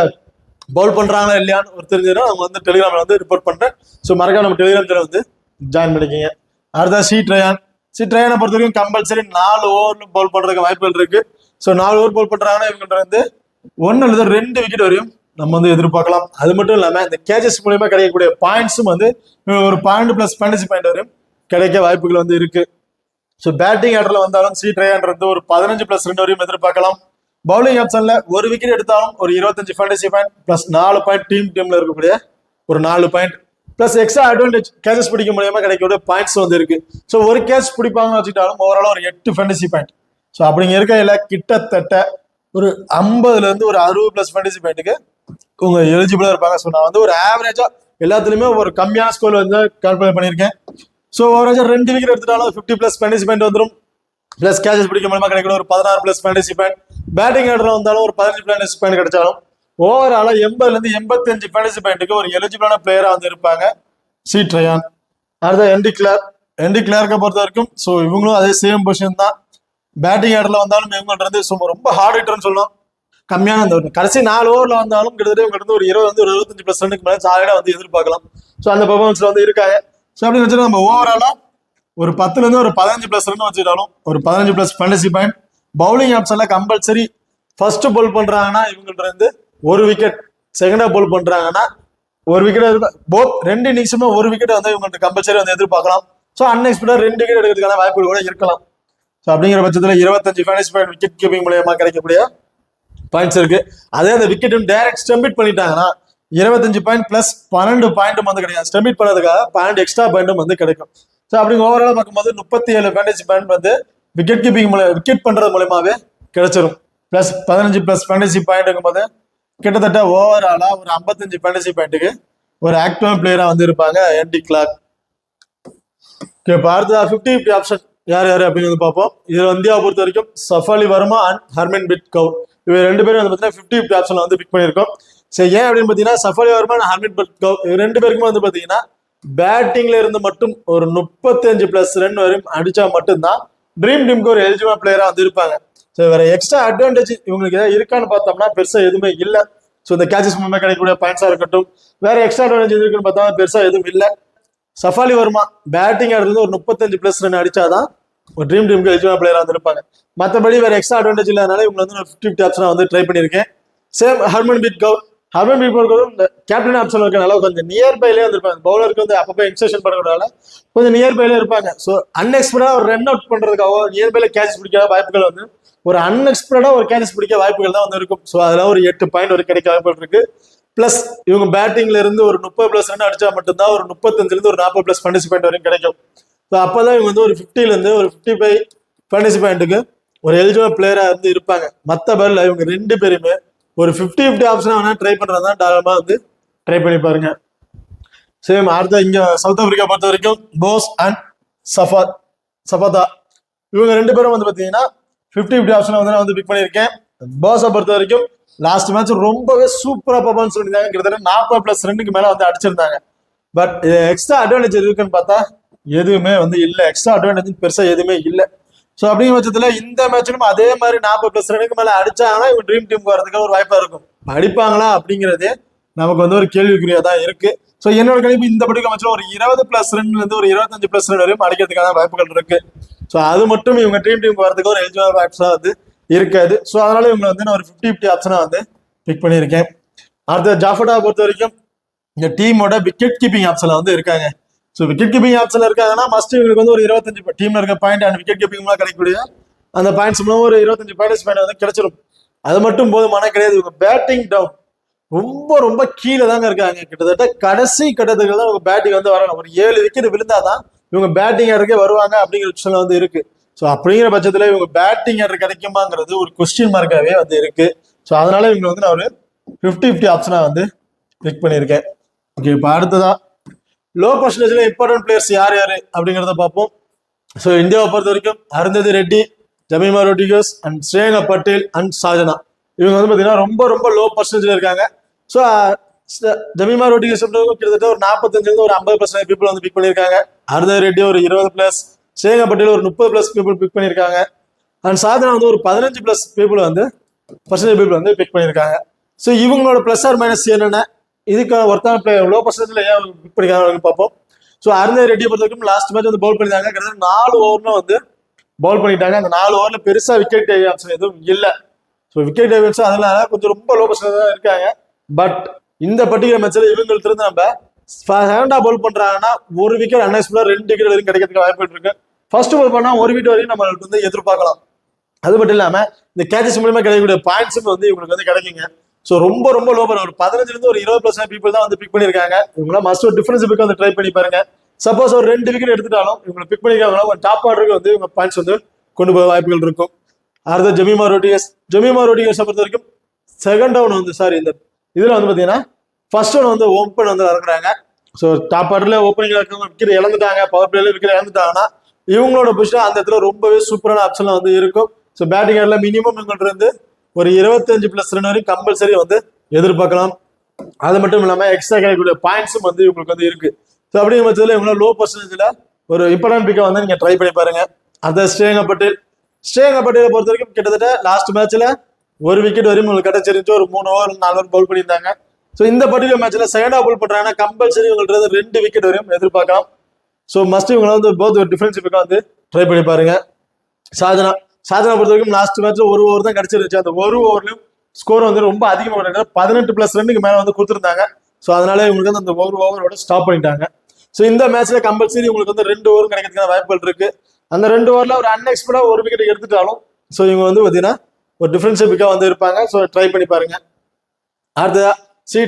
பவுல் பண்றாங்களா இல்லையான்னு ஒரு தெரிஞ்சதுன்னா அவங்க வந்து டெலிகிராம்ல வந்து ரிப்போர்ட் பண்றேன். ஸோ மறக்காம நம்ம டெலிகிராம் சேனல் வந்து ஜாயின் பண்ணிக்கிங்க. அடுத்த சி ட்ரையானை பொறுத்த வரைக்கும் கம்பல்சரி 4 ஓவர் பவுல் பண்றதுக்கு வாய்ப்புகள் இருக்கு. ஸோ 4 ஓவர் பவுல் பண்றாங்கன்னா இவங்க வந்து 1 அல்லது 2 விக்கெட் வரையும் நம்ம வந்து எதிர்பார்க்கலாம். அது மட்டும் இல்லாம இந்த கேச்சஸ் மூலியமா கிடைக்கக்கூடிய பாயிண்ட்ஸும் வந்து ஒரு பாயிண்ட்+ ஃபேண்டசி பாயிண்ட் வரையும் கிடைக்க வாய்ப்புகள் வந்து இருக்கு. ஸோ பேட்டிங் ஆர்டர்ல வந்தாலும் சி-ட்ரையான்றது ஒரு 15+ ரன் வரையும் எதிர்பார்க்கலாம். பவுலிங் ஆப்ஷன்ல ஒரு விக்கெட் எடுத்தாலும் ஒரு 25 ஃபேண்டசி பாயிண்ட் பிளஸ் 4 பாயிண்ட் டீம்ல இருக்கக்கூடிய ஒரு 4 point plus extra advantage catches பிடிக்க மூலியமா கிடைக்கக்கூடிய பாயிண்ட்ஸ் வந்து இருக்கு. ஸோ ஒரு கேட்ச் பிடிப்பாங்கன்னு வச்சுக்கிட்டாலும் ஓவரால் ஒரு 8 ஃபேண்டசி பாயிண்ட். ஸோ அப்படிங்க இருக்கையில கிட்டத்தட்ட ஒரு 50ல இருந்து ஒரு 60+ ஃபேண்டசி பாயிண்ட்டுக்கு உங்க எலிஜிபிளா இருப்பாங்க. ஸோ நான் வந்து ஒரு ஆவரேஜா எல்லாத்துலயுமே ஒரு கம்மியான ஸ்கோர் வந்து கால்குலேட் பண்ணியிருக்கேன். ஸோ ஓவராஜா 2 விக்கெட் எடுத்துட்டாலும் 50+ ஃபேண்டசி பாயிண்ட் வந்துடும். பிளஸ் கேச்சஸ் பிடிக்க மூலமா கிடைக்கணும் ஒரு 16+ ஃபேண்டசி பாயிண்ட். பேட்டிங் ஆர்டர்ல வந்தாலும் ஒரு 15 ஃபேண்டசி பாயிண்ட் கிடைச்சாலும் ஓவராலா 80ல இருந்து 85 ஃபேண்டசி பாயிண்ட்டுக்கு ஒரு எலிஜிபிளான பிளேயரா வந்து இருப்பாங்க சி-ட்ரையான். அடுத்த என்டி கிளார்க்கை பொறுத்த வரைக்கும் ஸோ இவங்களும் அதே சேம் பொசிஷன் தான். பேட்டிங் ஆர்டர்ல வந்தாலும் இவங்கள்ட்ட இருந்து ரொம்ப ஹார்ட் ஹிட்டர்னு சொல்லலாம். கம்மியான அந்த கடைசி 4 ஓவர்ல வந்தாலும் கிட்டத்தட்ட இவங்க ஒரு 25+ ரன்னுக்கு மேலே சாலிடா வந்து எதிர்பார்க்கலாம். ஸோ அந்த பெர்ஃபார்மன்ஸ்ல வந்து இருக்காங்க. ஸோ அப்படின்னு வச்சுட்டு நம்ம ஓவராலா ஒரு 10ல இருந்து ஒரு 15+ ரன் வச்சுட்டாலும் ஒரு 15+ ஃபேண்டசி பாயிண்ட். பவுலிங் ஆப்ஷன்ல கம்பல்சரி ஃபர்ஸ்ட் பவுல் பண்றாங்கன்னா இவங்கள்ட்ட இருந்து ஒரு விக்கெட், செகண்டா பவுல் பண்றாங்கன்னா ஒரு விக்கெட், போத் 2 இன்னிங்ஸுமே ஒரு விக்கெட் வந்து இவங்கள்ட்ட கம்பல்சரி வந்து எதிர்பார்க்கலாம். ஸோ அன்எக்ஸ்பெக்டா 2 விக்கெட் எடுக்கிறதுக்கான வாய்ப்புகள் கூட இருக்கலாம். ஸோ அப்படிங்கிற பட்சத்தில் 25 ஃபேண்டசி பாயிண்ட் விக்கெட் கீப்பிங் மூலமா கிடைக்கக்கூடிய பாயிண்ட்ஸ் இருக்கு. அதே அந்த விக்கெட்டும் டைரக்ட் ஸ்டம்பிட் பண்ணிட்டாங்கன்னா 25 பாயிண்ட் பிளஸ் 12 பாயிண்ட்டும் வந்து கிடைக்கும். ஸ்டம்பிட் பண்ணதுக்காக 12 எக்ஸ்ட்ரா பாயிண்ட்டும் வந்து கிடைக்கும். ஸோ அப்படி ஓவராலா பார்க்கும்போது 37 ஃபேண்டசி பாயிண்ட் வந்து விக்கெட் கீப்பிங் விக்கெட் பண்றது மூலமாவே கிடைச்சிரும். பிளஸ் 15+ ஃபேண்டசி பாயிண்ட்ங்கும் போது கிட்டத்தட்ட ஓவராலா ஒரு 55 ஃபேண்டசி பாயிண்ட்டுக்கு ஒரு ஆக்டிவ் பிளேயரா வந்து இருப்பாங்க என்டி கிளார்க். இப்போ அடுத்த 50-50 ஆப்ஷன் யார் யாரு அப்படின்னு வந்து பார்ப்போம். இதுல இந்தியாவை பொறுத்த வரைக்கும் சஃபாலி வர்மா அண்ட் ஹர்மன்பிரீத் கவுர் இவங்க 2 பேரும் வந்து பார்த்தீங்கன்னா 50-50 ஆப்ஷன்ல வந்து பிக் பண்ணியிருக்கோம். சரி, ஏன் அப்படின்னு பார்த்தீங்கன்னா சஃபாலி வர்மா அண்ட் ஹர்மன்பிரீத் கவுர் இவங்க 2 பேருக்குமே வந்து பார்த்தீங்கன்னா பேட்டிங்ல இருந்து மட்டும் ஒரு 35+ ரன் வரையும் அடிச்சா மட்டும்தான் ட்ரீம் டீமுக்கு ஒரு எலிஜிபிள் பிளேயரா வந்து இருப்பாங்க. ஸோ வேற எக்ஸ்ட்ரா அட்வான்டேஜ் இவங்களுக்கு ஏதாவது இருக்கான்னு பார்த்தோம்னா பெருசா எதுவுமே இல்லை. ஸோ இந்த கேச்சஸ் மூலமா கிடைக்கக்கூடிய பாயிண்ட்ஸா இருக்கட்டும், வேற எக்ஸ்ட்ரா அட்வான்டேஜ் இருக்குன்னு பார்த்தா பெருசா எதுவும் இல்லை. சஃபாலி வர்மா பேட்டிங் ஆடுறது ஒரு 35+ ரன் அடிச்சாதான் ஒரு ட்ரீம் டீமுக்கு எலிஜிபிள் பிளேயரா வந்து இருப்பாங்க. மற்றபடி வேற எக்ஸ்ட்ரா அட்வான்டேஜ் இல்லாதனால இவங்க வந்து 50-50 ஆப்ஷனா வந்து ட்ரை பண்ணியிருக்கேன். சேம் ஹர்மன்பிரீத் கவுர் இந்த கேப்டன் ஆப்ஷன் இருக்கனால கொஞ்சம் நியர்பைலே வந்துருப்பாங்க. பவுலருக்கு வந்து அப்பப்போ எக்ஸ்டென்ஷன் பண்ணுறதுனால கொஞ்சம் நியர்பைலே இருப்பாங்க. ஸோ அன்எக்ஸ்பெக்டா ஒரு ரன் அவுட் பண்றதுக்காக நியர்பைல கேட்ச் பிடிக்காத வாய்ப்புகள் வந்து ஒரு அன்எக்ஸ்பெக்டா ஒரு கேட்ச் பிடிக்க வாய்ப்புகள் தான் வந்து இருக்கும். ஸோ அதெல்லாம் ஒரு 8 பாயிண்ட் ஒரு கிடைக்க வாய்ப்புகள் இருக்கு. பிளஸ் இவங்க பேட்டிங்ல இருந்து ஒரு 30+ ரன் அடிச்சா மட்டும்தான் ஒரு 35ல இருந்து ஒரு 40+ ஃபேண்டசி பாயிண்ட் வரைக்கும் கிடைக்கும். ஸோ அப்பதான் இவங்க வந்து ஒரு 50ல இருந்து ஒரு 55 ஃபேண்டசி பாயிண்ட்டுக்கு ஒரு எலிஜிபிள் பிளேயரா இருந்து இருப்பாங்க. மற்ற பேர்ல இவங்க 2 பேருமே ஒரு 50-50 ஆப்ஷனா வேணா ட்ரை பண்றதா தாராளமா வந்து ட்ரை பண்ணி பாருங்க. சேம் அடுத்த இங்க சவுத் ஆப்பிரிக்கா பொறுத்த வரைக்கும் போஸ் அண்ட் சபாதா இவங்க 2 பேரும் வந்து பாத்தீங்கன்னா 50-50 ஆப்ஷன் வந்து நான் வந்து பிக் பண்ணியிருக்கேன். போஸை பொறுத்த வரைக்கும் லாஸ்ட் மேட்ச் ரொம்பவே சூப்பரா பர்ஃபார்மன்ஸ் பண்ணிருந்தாங்க. கிட்டத்தட்ட 40+ ரன்னுக்கு மேல வந்து அடிச்சிருந்தாங்க. பட் எக்ஸ்ட்ரா அட்வான்டேஜ் இருக்குன்னு பார்த்தா எதுவுமே வந்து இல்லை. எக்ஸ்ட்ரா அட்வான்டேஜ் பெருசா எதுவுமே இல்லை. ஸோ அப்படிங்கிற பட்சத்துல இந்த மேட்ச்லும் அதே மாதிரி 40+ ரன்னுக்கு மேல அடிச்சாங்கன்னா இவங்க ட்ரீம் டீமுக்கு வரதுக்கு ஒரு வாய்ப்பா இருக்கும். அடிப்பாங்களா அப்படிங்கிறதே நமக்கு வந்து ஒரு கேள்விக்குறியா தான் இருக்கு. ஸோ என்னோட கணிப்பு இந்த பர்டிகுலர் மேட்ச்ல ஒரு 20+ ரன்ல இருந்து ஒரு 25+ ரன் வரையும் அடிக்கிறதுக்கான வாய்ப்புகள் இருக்கு. ஸோ அது மட்டும் இவங்க ட்ரீம் டீமுக்கு வரதுக்கு ஒரு எலிஜிபிள் வாய்ப்ஸா வந்து இருக்காது. ஸோ அதனால இவங்க வந்து நான் ஒரு 50-50 ஆப்ஷனா வந்து பிக் பண்ணியிருக்கேன். அடுத்த ஜாஃபர்டா பொறுத்த வரைக்கும் இந்த டீமோட விக்கெட் கீப்பிங் ஆப்ஷன்ல வந்து இருக்காங்க. ஸோ விக்கெட் கீப்பிங் ஆப்ஷன்ல இருக்காங்கன்னா மஸ்ட் இவங்களுக்கு வந்து ஒரு 25 டீம்ல இருக்க பாயிண்ட் அண்ட் விக்கெட் கீப்பிங் கிடைக்கக்கூடிய அந்த பாயிண்ட்ஸ் மூலம் ஒரு 25 பாயிண்ட் வந்து கிடைச்சிரும். அது மட்டும் போதுமான கிடையாது. இவங்க பேட்டிங் டவுன் ரொம்ப ரொம்ப கீழே தாங்க இருக்காங்க. கிட்டத்தட்ட கடைசி கட்டத்துக்கு தான் இவங்க பேட்டிங் வந்து வரணும். ஒரு 7 விக்கெட் விழுந்தாதான் இவங்க பேட்டிங் ஆடுறதுக்கே வருவாங்க அப்படிங்கிற விஷயம் வந்து இருக்கு. ஸோ அப்படிங்கிற பட்சத்துல இவங்க பேட்டிங் ஆர்டர் கிடைக்குமாங்கிறது ஒரு கொஸ்டின் மார்க்காவே வந்து இருக்கு. ஸோ அதனால இவங்க வந்து நான் ஒரு 50-50 ஆப்ஷனா வந்து பிக் பண்ணியிருக்கேன். ஓகே, இப்போ அடுத்ததா லோ பர்சன்டேஜ்ல இம்பார்ட்டன்ட் பிளேயர்ஸ் யார் யாரு அப்படிங்கிறத பார்ப்போம். ஸோ இந்தியாவை பொறுத்த வரைக்கும் அருந்ததி ரெட்டி, ஜமீமா ரோட்ரிகஸ் அண்ட் ஸ்ரேயா பட்டேல் அண்ட் சாஜனா இவங்க வந்து பார்த்தீங்கன்னா ரொம்ப ரொம்ப லோ பர்சன்டேஜ்ல இருக்காங்க. ஸோ ஜமீமா ரோட்ரிகஸ் கிட்டத்தட்ட ஒரு 45 ஒரு 50% பீப்புள் வந்து பிக் பண்ணியிருக்காங்க. அருந்ததி ரெட்டி ஒரு 20+, ஸ்ரேயா பட்டேல் ஒரு 30+ பீப்புள் பிக் பண்ணியிருக்காங்க. அண்ட் சாஜனா வந்து ஒரு 15+ பீப்புள் வந்து பர்சன்டேஜ் பீப்புள் வந்து பிக் பண்ணியிருக்காங்க. ஸோ இவங்களோட பிளஸ் ஆர் மைனஸ் என்னென்ன, இதுக்கான ஒருத்தான பிளேயர் லோ பர்சன்டேஜ்ல ஏன் பிக் பண்ணிருக்காங்கன்னு பார்ப்போம். ஸோ அருந்ததி ரெட்டியை பொறுத்த வரைக்கும் லாஸ்ட் மேட்ச் வந்து பவுல் பண்ணிட்டாங்க. கிட்டத்தட்ட 4 ஓவர்ல வந்து பவுல் பண்ணிட்டாங்க. அந்த 4 ஓவர்ல பெருசா விக்கெட் ஆப்ஷன் எதுவும் இல்லை. ஸோ விக்கெட் டேவிட்ஸ் அதனால கொஞ்சம் ரொம்ப லோ பர்சன்டேஜ் தான் இருக்காங்க. பட் இந்த பர்டிகுலர் மேட்ச்ல இவங்கள்ட்ட இருந்து நம்ம செகண்டா பவுல் பண்றாங்கன்னா ஒரு விக்கெட் அன்எக்ஸ்பெக்டா 2 விக்கெட் வரைக்கும் கிடைக்கிறதுக்கு வாய்ப்பு இருக்கு. ஃபர்ஸ்ட் பவுல் பண்ணா ஒரு விக்கெட் வரைக்கும் நம்மளுக்கு வந்து எதிர்பார்க்கலாம். அது மட்டும் இல்லாம இந்த கேச்சஸ் மூலமா கிடைக்கக்கூடிய பாயிண்ட்ஸும் வந்து இவங்களுக்கு வந்து கிடைக்குங்க. ஸோ ரொம்ப ரொம்ப லோ பண்ண ஒரு 15 ஒரு 20% பீப்புள் தான் வந்து பிக் பண்ணியிருக்காங்க. இவங்கள மஸ்ட் ஒரு டிஃபரன்ஸ் பிக் வந்து ட்ரை பண்ணி பாருங்க. சப்போஸ் ஒரு 2 விக்கெட் எடுத்துட்டாலும் இவங்களை பிக் பண்ணிருக்காங்கன்னா ஒரு டாப் ஆர்டருக்கு வந்து இவங்க பாயிண்ட்ஸ் வந்து கொண்டு போக வாய்ப்புகள் இருக்கும். அடுத்த ஜமீமா ரோட்ரிகஸ் பொறுத்த வரைக்கும் செகண்ட் டவுன் வந்து இந்த இதுல வந்து பாத்தீங்கன்னா ஃபர்ஸ்ட் ஒன் வந்து ஓப்பன் வந்து இறக்குறாங்க. ஸோ டாப் ஆர்டர்ல ஓப்பனிங் விக்கெட் இழந்துட்டாங்க, பவர் பிளேல விக்கெட் இழந்துட்டாங்கன்னா இவங்களோட பொசிஷன் அந்த இடத்துல ரொம்பவே சூப்பரான ஆப்ஷன்ல வந்து இருக்கும். ஸோ பேட்டிங் ஆர்டர்ல மினிமம் இவங்கள்ட்ட இருந்து ஒரு 25+ ரன் வரைக்கும் கம்பல்சரி வந்து எதிர்பார்க்கலாம். அது மட்டும் இல்லாம எக்ஸ்ட்ரா கிடைக்கக்கூடிய பாயிண்ட்ஸும் வந்து இவங்களுக்கு வந்து இருக்கு. ஸோ அப்படிங்கிற பட்சத்தில் இவங்களோட லோ பர்சன்டேஜ்ல ஒரு இம்பார்ட்டன்ட் பிக்கை வந்து நீங்க ட்ரை பண்ணி பாருங்க. அந்த ஸ்ரேயா பட்டேலை பொறுத்த வரைக்கும் கிட்டத்தட்ட லாஸ்ட் மேட்ச்ல ஒரு விக்கெட் வரையும் உங்களுக்கு கிடைச்சிருந்துச்சு. ஒரு 3 ஓவர் 4 ஓவர் பவுல் பண்ணியிருந்தாங்க. ஸோ இந்த பர்டிகுலர் மேட்ச்ல செகண்டா பவுல் பண்றாங்கன்னா கம்பல்சரி இவங்கள்ட்ட 2 விக்கெட் வரையும் எதிர்பார்க்கலாம். ஸோ மஸ்ட் இவங்களை வந்து போத் ஒரு டிஃபரன்ஸ் பிக்கை வந்து ட்ரை பண்ணி பாருங்க. சாஜனா பொறுத்த வரைக்கும் லாஸ்ட் மேட்ச்ல ஒரு ஓவர் தான் கிடைச்சிருந்துச்சு. அந்த ஒரு ஓவர்லயும் ஸ்கோர் வந்து ரொம்ப அதிகமாக 18+ ரன்னுக்கு மேல வந்து கொடுத்துருந்தாங்க. ஸோ அதனால இவங்களுக்கு வந்து அந்த ஒரு ஓவரோட ஸ்டாப் பண்ணிட்டாங்க. ஸோ இந்த மேட்ச்ல கம்பல்சரி உங்களுக்கு வந்து 2 ஓவரும் கிடைக்கிறதுக்கான வாய்ப்புகள் இருக்கு. அந்த 2 ஓவர்ல ஒரு அன்எக்ஸ்பெக்டா ஒரு விக்கெட் எடுத்துட்டாலும் ஸோ இவங்க வந்து பார்த்தீங்கன்னா ஒரு டிஃபரன்ஸ் பிக்கா வந்து இருப்பாங்க. ஸோ ட்ரை பண்ணி பாருங்க. அடுத்ததா சி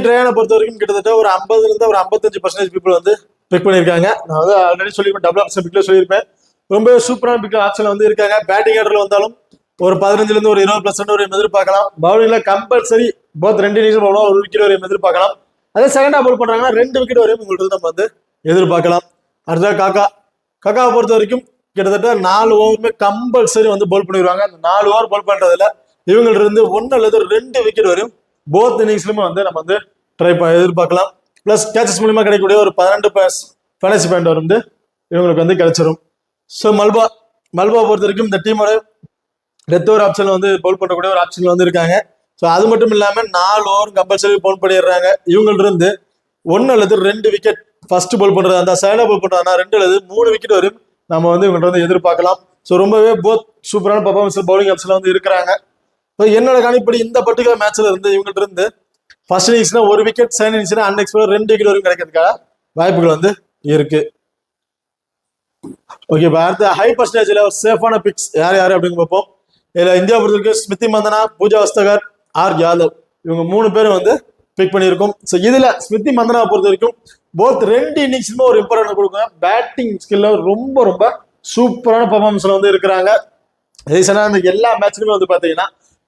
ட்ரையானை பொறுத்த வரைக்கும் கிட்டத்தட்ட ஒரு 50 ஒரு 55% பீப்புள் வந்து பிக் பண்ணியிருக்காங்க. நான் வந்து ஆல்ரெடி சொல்லியிருப்பேன், டபுள் ஆப்ஷன் பிக்ல சொல்லியிருப்பேன். ரொம்ப சூப்பரான பிக் ஆப்ஷன்ல வந்து இருக்காங்க. பேட்டிங் ஆர்டர்ல வந்தாலும் ஒரு 15 ஒரு 20+ வரையும் எதிர்பார்க்கலாம். பவுலிங்ல கம்பல்சரி போத் 2 இன்னிங்ஸ் ஒரு விக்கெட் வரையும் எதிர்பார்க்கலாம். அதே செகண்டா பவுல் பண்றாங்கன்னா 2 விக்கெட் வரையும் உங்களுக்கு நம்ம வந்து எதிர்பார்க்கலாம். அடுத்த காக்காவை பொறுத்த வரைக்கும் கிட்டத்தட்ட 4 ஓவருமே கம்பல்சரி வந்து பவுல் பண்ணிடுவாங்க. அந்த 4 ஓவர் பவுல் பண்றதுல இவங்கள்ட்ட இருந்து 1 அல்லது 2 விக்கெட் வரையும் போத் இன்னிங்ஸ்லுமே வந்து நம்ம வந்து எதிர்பார்க்கலாம். பிளஸ் கேச்சஸ் மூலமா கிடைக்கக்கூடிய ஒரு 12 ஃபேன்டசி பாயிண்ட் வந்து இவங்களுக்கு வந்து கிடைச்சிரும். ஸோ மல்பா பொறுத்த வரைக்கும் இந்த டீமோட டெத் ஓவர் ஆப்ஷன்ல வந்து பவுல் பண்ணக்கூடிய ஒரு ஆப்ஷன்ல வந்து இருக்காங்க. ஸோ அது மட்டும் இல்லாம 4 ஓவர் கம்பல்சரி பவுல் பண்ணிடுறாங்க. இவங்கள்ட்ட இருந்து 1 அல்லது 2 விக்கெட் ஃபர்ஸ்ட் பவுல் பண்றதா இருந்தா, செகண்டா பவுல் பண்றதா 2 அல்லது 3 விக்கெட் வரையும் நம்ம வந்து இவங்கள்ட்ட வந்து எதிர்பார்க்கலாம். ஸோ ரொம்பவே போத் சூப்பரான பர்ஃபார்மன்ஸ் பவுலிங் ஆப்ஷன்ல வந்து இருக்கிறாங்க. ஸோ என்னோட கணிப்படி இந்த பர்டிகுலர் மேட்ச்ல இருந்து இவங்கள்ட்ட இருந்து ஃபர்ஸ்ட் இன்னிங்ஸ்னா 1 விக்கெட், செகண்ட் இன்னிங்ஸ்னா அன்எக்ஸ்பெக்டட் 2 விக்கெட் வரைக்கும் கிடைக்கிறதுக்கான வாய்ப்புகள் வந்து இருக்கு. ஓகே, அடுத்த ஹை பர்சன்டேஜ்ல ஒரு சேஃபான பிக்ஸ் யார் அப்படின்னு பார்ப்போம். இதுல இந்தியா பொறுத்தவரைக்கும் ஸ்மிருதி மந்தனா, பூஜா வஸ்தகர், ஆர் யாதவ் இவங்க 3 பேரும் வந்து பிக் பண்ணியிருக்கோம். ஸோ இதுல ஸ்மிருதி மந்தனா பொறுத்த வரைக்கும் போத் 2 இன்னிங்ஸ்லுமே ஒரு இம்பார்ட்டன்ட் கொடுக்குறாங்க. பேட்டிங் ஸ்கில்ல ரொம்ப ரொம்ப சூப்பரான பர்ஃபார்மன்ஸ்ல வந்து இருக்கிறாங்க. ரீசனா இந்த எல்லா மேட்ச்லுமே வந்து பாத்தீங்கன்னா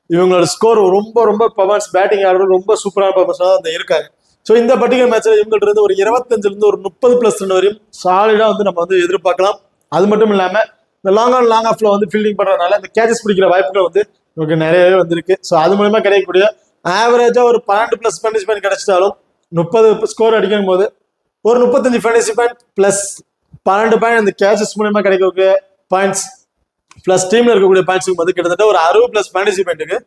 இவங்களோட ஸ்கோர் ரொம்ப ரொம்ப பர்ஃபார்மன்ஸ் பேட்டிங் ஆடுறது ரொம்ப சூப்பரான பர்ஃபார்மன்ஸ் வந்து இருக்காங்க. ஸோ இந்த பர்டிகுலர் மேட்ச்ல இவங்கள்ட்ட இருந்து ஒரு 25 ஒரு 30+ ரன் வரையும் சாலிடா வந்து நம்ம வந்து எதிர்பார்க்கலாம். அது மட்டும் இல்லாம இந்த லாங் ஆஃப்ல வந்து ஃபீல்டிங் பண்றதுனால இந்த கேச்சஸ் பிடிக்கிற வாய்ப்புகள் வந்து நமக்கு நிறையவே வந்திருக்கு. ஸோ அது மூலமா கிடைக்கக்கூடிய ஆவரேஜா ஒரு 12+ ஃபேண்டசி பாயிண்ட் கிடைச்சிட்டாலும் 30 ஸ்கோர் அடிக்கும் போது ஒரு 35 ஃபேண்டசி பாயிண்ட் பிளஸ் 12 பாயிண்ட் அந்த கேச்சஸ் மூலமா கிடைக்கக்கூடிய பாயிண்ட்ஸ் பிளஸ் டீம்ல இருக்கக்கூடிய பாயிண்ட்ஸுக்கு வந்து கிட்டத்தட்ட ஒரு 60+ ஃபேண்டசி பாயிண்ட்டுக்கு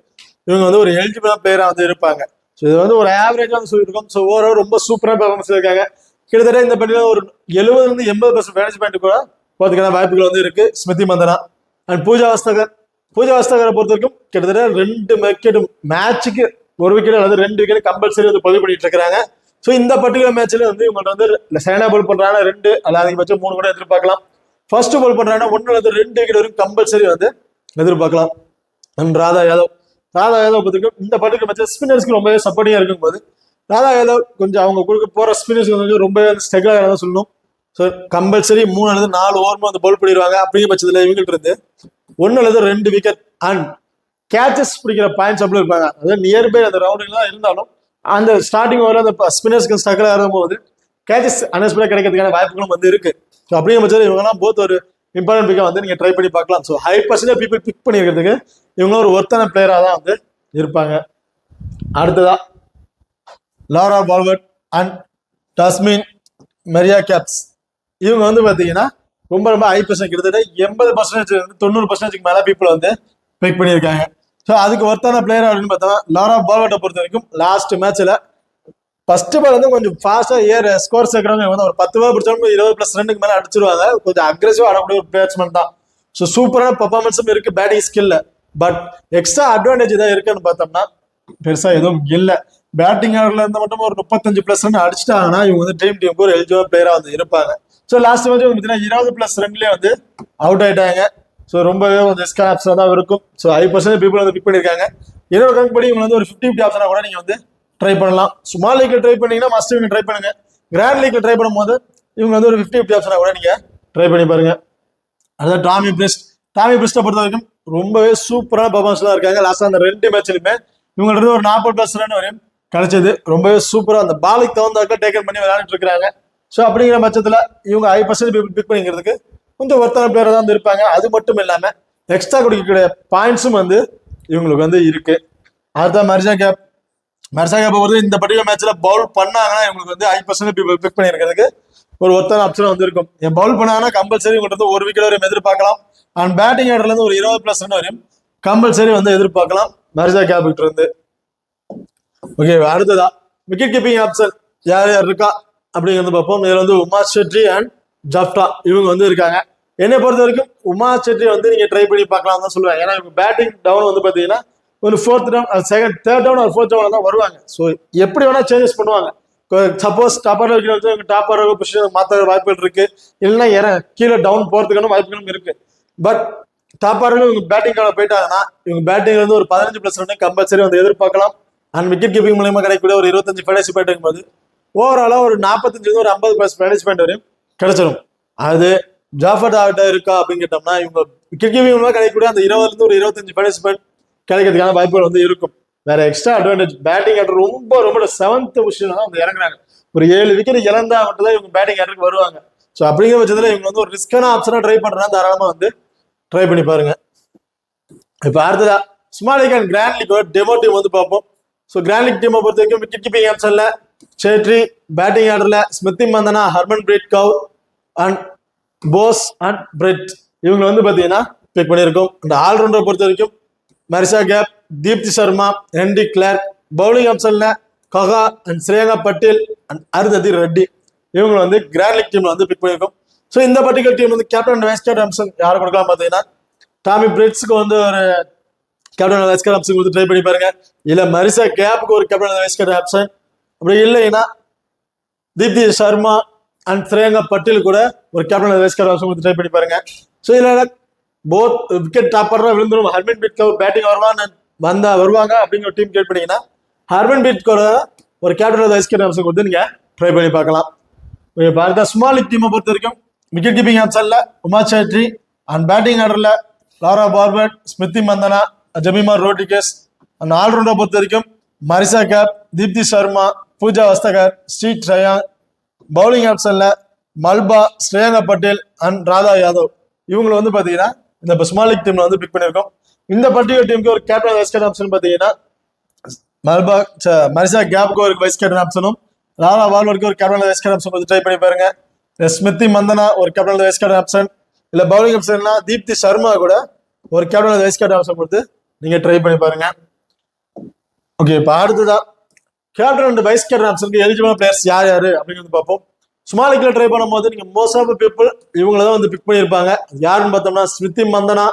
இவங்க வந்து ஒரு எலிஜிபிளா பிளேயரா வந்து இருப்பாங்க. ஸோ இது வந்து ஒரு ஆவரேஜா வந்து சொல்லியிருக்கோம். ஸோ ஓவரால் ரொம்ப சூப்பரான பெர்ஃபார்மன்ஸ் இருக்காங்க. கிட்டத்தட்ட இந்த பண்டிகை ஒரு 70 80% ஃபேண்டசி பாயிண்ட் கூட போறதுக்கான வாய்ப்புகள் வந்து இருக்கு. ஸ்மிருதி மந்தனா அண்ட் பூஜா வஸ்தகரை பொறுத்த வரைக்கும் கிட்டத்தட்ட 2 விக்கெட் மேட்சுக்கு ஒரு விக்கெட் அல்லது 2 விக்கெட் கம்பல்சரி வந்து பதிவு பண்ணிட்டு இருக்காங்க. ஸோ இந்த பர்டிகுலர் மேட்ச்ல வந்து இவங்க வந்து செகண்டா பால் பண்றாங்க 2 அல்ல அதிகபட்சம் 3 கூட எதிர்பார்க்கலாம். ஃபர்ஸ்ட் பால் பண்றாங்கன்னா 1 அல்லது 2 விக்கெட் வரைக்கும் கம்பல்சரி வந்து எதிர்பார்க்கலாம். அண்ட் ராதா யாதவ் பொறுத்திருக்கும் இந்த பர்டிகுலர் மேட்ச் ஸ்பின்னர்ஸ்க்கு ரொம்பவே சப்போர்ட்டிங்கா இருக்கும் போது ராதா யாதவ் கொஞ்சம் அவங்க கொடுக்க போற ஸ்பின்னர்ஸ் வந்து ரொம்ப ஸ்ட்ரகிள் ஆகிறதா சொல்லணும். ஸோ கம்பல்சரி 3 அல்லது 4 ஓவரும் வந்து பவுல் பண்ணிடுவாங்க. அப்படிங்கிற பட்சத்தில் இவங்கள்ட்ட இருந்து 1 அல்லது 2 விக்கெட் அண்ட் கேச்சஸ் பிடிக்கிற பாயிண்ட்ஸ் அப்படி இருப்பாங்க. அதாவது நியர்பை அந்த ரவுண்டிங்லாம் இருந்தாலும் அந்த ஸ்டார்டிங் ஓவர் அந்த ஸ்பின்னர்ஸ்க்கு ஸ்ட்ரகிள் ஆகும் போது கேச்சஸ் அன்எக்ஸ்பெக்டா கிடைக்கிறதுக்கான வாய்ப்புகளும் வந்து இருக்கு. ஸோ அப்படிங்கிற பட்சத்தில் இவங்கலாம் போத் ஒரு இம்பார்ட்டன்ட் பிக்கை வந்து நீங்க ட்ரை பண்ணி பார்க்கலாம். So high percentage people pick பண்ணிருக்கிறதுக்கு இவங்க ஒரு ஒர்த்தான பிளேயரா தான் வந்து இருப்பாங்க. அடுத்ததா Laura Wolvaardt and Tazmin Marizanne Kapp இவங்க வந்து பாத்தீங்கன்னா ரொம்ப ஹை பர்சன்ட் கிட்டத்தட்ட 80% 90% மேல பீப்புள் வந்து பிக் பண்ணியிருக்காங்க. ஸோ அதுக்கு ஒர்த்தான பிளேயர் அப்படின்னு பார்த்தோம்னா லாரா பால்வர்ட்டை பொறுத்த வரைக்கும் லாஸ்ட் மேட்ச்ல ஃபர்ஸ்ட் பால் வந்து கொஞ்சம் ஃபாஸ்டா ஸ்கோர் சேர்க்கிறவங்க வந்து ஒரு 10 பால் பிடிச்சாலும் 20+ ரன்னுக்கு மேல அடிச்சிருவாங்க. கொஞ்சம் அக்ரெசிவா ஆடக்கூடிய ஒரு பேட்ஸ்மேன் தான். ஸோ சூப்பரான பர்ஃபார்மன்ஸும் இருக்கு பேட்டிங் ஸ்கில்ல. பட் எக்ஸ்ட்ரா அட்வான்டேஜ் தான் இருக்குன்னு பார்த்தோம்னா பெருசா எதுவும் இல்லை. பேட்டிங் ஆர்டர்ல இருந்து மட்டும் ஒரு 35+ ரன் அடிச்சிட்டாங்கன்னா இவங்க வந்து டீமுக்கு ஒரு எலிஜிபிள் பிளேயரா வந்து இருப்பாங்க. ஸோ லாஸ்ட் மேட்ச் வந்து பார்த்தீங்கன்னா 20+ ரன்லேயே வந்து அவுட் ஆயிட்டாங்க. ஸோ ரொம்பவே கொஞ்சம் ரிஸ்கான ஆப்ஷனாக தான் இருக்கும். ஸோ 5% பீப்புள் வந்து பிக் பண்ணியிருக்காங்க. என்னோட கணக்குப்படி இவங்க வந்து ஒரு 50-50 ஆப்ஷனாக கூட நீங்கள் வந்து ட்ரை பண்ணலாம். ஸ்மால் லீக்ல ட்ரை பண்ணீங்கன்னா மஸ்ட் இவங்க ட்ரை பண்ணுங்க. கிராண்ட் லீக்ல ட்ரை பண்ணும்போது இவங்க வந்து ஒரு 50-50 ஆப்ஷனாக கூட நீங்கள் ட்ரை பண்ணி பாருங்க. அதாவது டாமி பிரிஸ்ட்டை பொறுத்த வரைக்கும் ரொம்பவே சூப்பரான பர்ஃபார்மன்ஸ் தான் இருக்காங்க. லாஸ்ட் அந்த 2 மேட்ச்லையுமே இவங்களுக்கு ஒரு 40+ ரன் வரையும் கிடைச்சது. ரொம்பவே சூப்பரா அந்த பாலுக்கு தகுந்தாக்க டேக்கன் பண்ணி விளையாடிட்டு இருக்காங்க. ஸோ அப்படிங்கிற பட்சத்தில் இவங்க 5% பிக் பண்ணிக்கிறதுக்கு கொஞ்சம் ஒருத்தர பிளேயர் தான் வந்து இருப்பாங்க. அது மட்டும் இல்லாம எக்ஸ்ட்ரா கொடுக்கக்கூடிய பாயிண்ட்ஸும் வந்து இவங்களுக்கு வந்து இருக்கு. அடுத்த மர்சா கேப் பொறுத்து இந்த பர்டிகுலர் மேட்ச்ல பவுல் பண்ணாங்கன்னா இவங்களுக்கு வந்து 5% பிக் பண்ணிருக்கிறதுக்கு ஒரு ஒருத்தர ஆப்ஷன் வந்து இருக்கும். பவுல் பண்ணாங்கன்னா கம்பல்சரி உங்களுக்கு வந்து 1 விக்கெட் வரையும் எதிர்பார்க்கலாம். அண்ட் பேட்டிங் ஆர்டர்ல இருந்து ஒரு 20+ ரன் வரையும் கம்பல்சரி வந்து எதிர்பார்க்கலாம் மர்சா கேப் கிட்ட இருந்து. ஓகே, அடுத்ததா விக்கெட் கீப்பிங் ஆப்ஷன் யார் யார் இருக்கா அப்படிங்கிறது பார்ப்போம். இதுல வந்து உமாஷ் ஷெட்ரி அண்ட் ஜப்டா இவங்க வந்து இருக்காங்க. என்னை பொறுத்த வரைக்கும் உமாஷ் ஷெட்ரி வந்து நீங்க ட்ரை பண்ணி பார்க்கலாம் தான் சொல்லுவாங்க. ஏன்னா இவங்க பேட்டிங் டவுன் வந்து பாத்தீங்கன்னா ஒரு 4th டவுன், தேர்ட் டவுன் ஒரு 4th டவுன் தான் வருவாங்க. ஸோ எப்படி வேணா சேஞ்சஸ் பண்ணுவாங்க. சப்போஸ் டாப்பர் வைக்கிறது டாப்பர் பொசிஷன் மாற்ற வாய்ப்புகள் இருக்கு. இல்லைன்னா கீழே டவுன் போறதுக்கான வாய்ப்புகளும் இருக்கு. பட் டாப்பர்கள் இவங்க பேட்டிங் போயிட்டாங்கன்னா இவங்க பேட்டிங்ல இருந்து ஒரு 15+ ரன் கம்பல்சரி வந்து எதிர்பார்க்கலாம். அண்ட் விக்கெட் கீப்பிங் மூலமா கிடைக்கக்கூடிய ஒரு 25 ஃபேன்டசி பாயிண்ட் போது ஓவராலா ஒரு 45 ஒரு 50+ ஃபேன்டசி பாயிண்ட் வரையும் கிடைச்சிடும். அது ஜாஃபர் ஆகிட்ட இருக்கா அப்படின்னு கேட்டோம்னா இவங்க விக்கெட் கீப்பிங் மூலமா கிடைக்கக்கூடிய அந்த 20 ஒரு 25 ஃபேன்டசி பாயிண்ட் கிடைக்கிறதுக்கான வாய்ப்புகள் வந்து இருக்கும். வேற எக்ஸ்ட்ரா அட்வான்டேஜ் பேட்டிங் ஆர்டர் ரொம்ப 7th பொசிஷன் தான் வந்து இறங்குறாங்க. ஒரு 7 விக்கெட் இழந்தா மட்டும் தான் இவங்க பேட்டிங் ஆர்டருக்கு வருவாங்க. ஸோ அப்படிங்கிற பட்சத்தில் இவங்க வந்து ஒரு ரிஸ்கான ஆப்ஷனா ட்ரை பண்றதுனா தாராளமா வந்து ட்ரை பண்ணி பாருங்க. இப்ப அடுத்ததா small league and grand league demo team வந்து பார்ப்போம். ஸோ கிராண்ட் லீக் டீமை பொறுத்த வரைக்கும் விக்கெட் கீப்பிங் ஆப்ஷன்ல சேட்ரி, பேட்டிங் ஆர்டர்ல Smriti Mandhana, Harmanpreet Kaur and Bosch and Brits இவங்க வந்து பாத்தீங்கன்னா பிக் பண்ணியிருக்கோம். இந்த ஆல்ரவுண்டரை பொறுத்த வரைக்கும் மரிசா கேப், தீப்தி சர்மா, ஹென்ரி கிளார்க். பவுலிங் ஆப்ஷன்ல Khaka and Shreya Patel and Arundhati Reddy இவங்க வந்து கிராண்ட் லீக் டீம்ல வந்து பிக் பண்ணியிருக்கோம். ஸோ இந்த பர்டிகுலர் டீம் வந்து captain and vice captain option யாரை கொடுக்கலாம் பார்த்தீங்கன்னா டாமி பிரிட்ஸ்க்கு வந்து ஒரு கேப்டன் வைஸ் கேப்டன் ஆப்ஷன் கொடுத்து ட்ரை பண்ணி பாருங்க. இல்ல மரிசா கேப்புக்கு ஒரு கேப்டன் வைஸ் கேப்டன் ஆப்ஷன், அப்படி இல்லைன்னா தீப்தி சர்மா அண்ட் ஸ்ரேயா பட்டேல் கூட ஒரு கேப்டன் வைஸ் கேப்டன் ஆப்ஷன் கொடுத்து ட்ரை பண்ணி பாருங்க. ஸோ இதுல போத் விக்கெட் டாப்பர் விழுந்துடும். ஹர்மன்பிரீத் கவுர் பேட்டிங் வருவாங்க அப்படிங்கிற ஒரு டீம் கிரியேட் பண்ணீங்கன்னா ஹர்மன்பிரீத் கவுர் ஒரு கேப்டன் வைஸ் கேப்டன் ஆப்ஷன் கொடுத்து நீங்க ட்ரை பண்ணி பார்க்கலாம். ஸ்மால் லீக் டீமை பொறுத்த வரைக்கும் விக்கெட் கீப்பிங் ஆப்ஷன்ல உமாஷ் ஷெட்ரி அண்ட் பேட்டிங் ஆர்டர்ல லாரா பார்பர்ட், ஸ்மிருதி மந்தனா, ஜமீமா ரோட்ரிகஸ். அண்ட் ஆல்ரவுண்டரை பொறுத்த வரைக்கும் மரிசா கேப், தீப்தி சர்மா, பூஜா வஸ்தகர், ஸ்ரீட் ரயாங். பவுலிங் ஆப்ஷன்ல மல்பா, ஸ்ரேயா பட்டேல் அண்ட் ராதா யாதவ் இவங்களை வந்து பாத்தீங்கன்னா இந்த ஸ்மால் லீக் டீம்ல வந்து பிக் பண்ணிருக்கோம். இந்த பர்டிகுலர் டீமுக்கு ஒரு கேப்டன் வைஸ் கேப்டன் ஆப்ஷன் பாத்தீங்கன்னா மரிசா கேப்புக்கு ஒரு வைஸ் கேப்டன் ஆப்ஷனும், ராதா வால்வருக்கு ஒரு captain vice captain option try பண்ணி பாருங்க. ஸ்மிருதி மந்தனா ஒரு கேப்டன் வைஸ் கேப்டன் ஆப்ஷன், இல்ல பவுலிங் ஆப்ஷன்னா தீப்தி சர்மா கூட ஒரு கேப்டன் வைஸ் கேப்டன் ஆப்ஷன் கொடுத்து நீங்க ட்ரை பண்ணி பாருங்க. ஓகே, இப்ப அடுத்ததா கேப்டன் அண்ட் வைஸ் கேப்டன் ஆப்ஷனுக்கு எலிஜிபிள் பிளேயர்ஸ் யார் யாரு அப்படிங்கிறது பார்ப்போம். ஸ்மால் லீக்ல ட்ரை பண்ணும்போது நீங்க மோஸ்ட் ஆஃப் பீப்புள் இவங்களதான் வந்து பிக் பண்ணியிருப்பாங்க. யாருன்னு பார்த்தோம்னா Smriti Mandhana,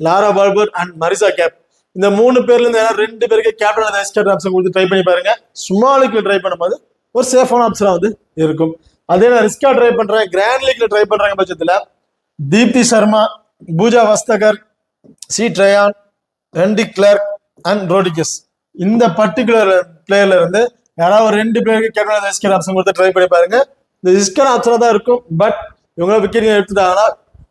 Laura Barber and Marizanne Kapp இந்த 3 பேர்ல இருந்து 2 பேருக்கு கேப்டன் வைஸ் கேப்டன் ஆப்ஷன் கொடுத்து ட்ரை பண்ணி பாருங்க. ஸ்மால் லீக்ல ட்ரை பண்ணும்போது ஒரு சேஃபான ஆப்ஷனா வந்து இருக்கும். அதே நான் ரிஸ்கா ட்ரை பண்றேன், கிராண்ட் லீக்ல ட்ரை பண்றாங்க பட்சத்துல தீப்தி சர்மா, பூஜா வஸ்தகர், சி ட்ரையான், ரெண்டி கிளர்க் அண்ட் ரோடிகஸ், இந்த பர்டிகுலர் பிளேயர்ல இருந்து யாராவது ஒரு 2 பேருக்கு கேப்டன் வைஸ் கேப்டன் ஆப்ஷன் கொடுத்து ட்ரை பண்ணி பாருங்க. இந்த ரிஸ்கான ஆப்ஷனா தான் இருக்கும். பட் இவங்க விக்கெட் எடுத்துட்டாங்கன்னா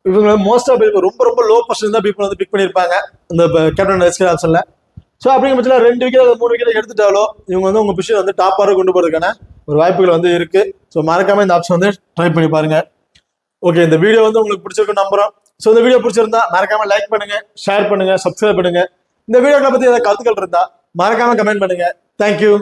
இவங்க மோஸ்ட் ஆஃப் ரொம்ப ரொம்ப லோ பொசிஷன் தான் பீப்புள் வந்து பிக் பண்ணியிருப்பாங்க இந்த கேப்டன் வைஸ் கேப்டன் ஆப்ஷன்ல. ஸோ அப்படிங்கிற பட்சத்தில் 2 விக்கெட் 3 விக்கெட் எடுத்துட்டாலோ இவங்க வந்து உங்க பொசிஷன் வந்து டாப் ஆர்டர் கொண்டு போறதுக்கான ஒரு வாய்ப்புகள் வந்து இருக்கு. ஸோ மறக்காம இந்த ஆப்ஷன் வந்து ட்ரை பண்ணி பாருங்க. ஓகே, இந்த வீடியோ வந்து உங்களுக்கு பிடிச்சிருக்கு நம்புறோம். ஸோ இந்த வீடியோ பிடிச்சிருந்தா மறக்காம லைக் பண்ணுங்க, ஷேர் பண்ணுங்க, சப்ஸ்கிரைப் பண்ணுங்க. இந்த வீடியோக்களை பத்தி ஏதாவது கருத்துக்கள் இருந்தா மறக்காம கமெண்ட் பண்ணுங்க. தேங்க்யூ.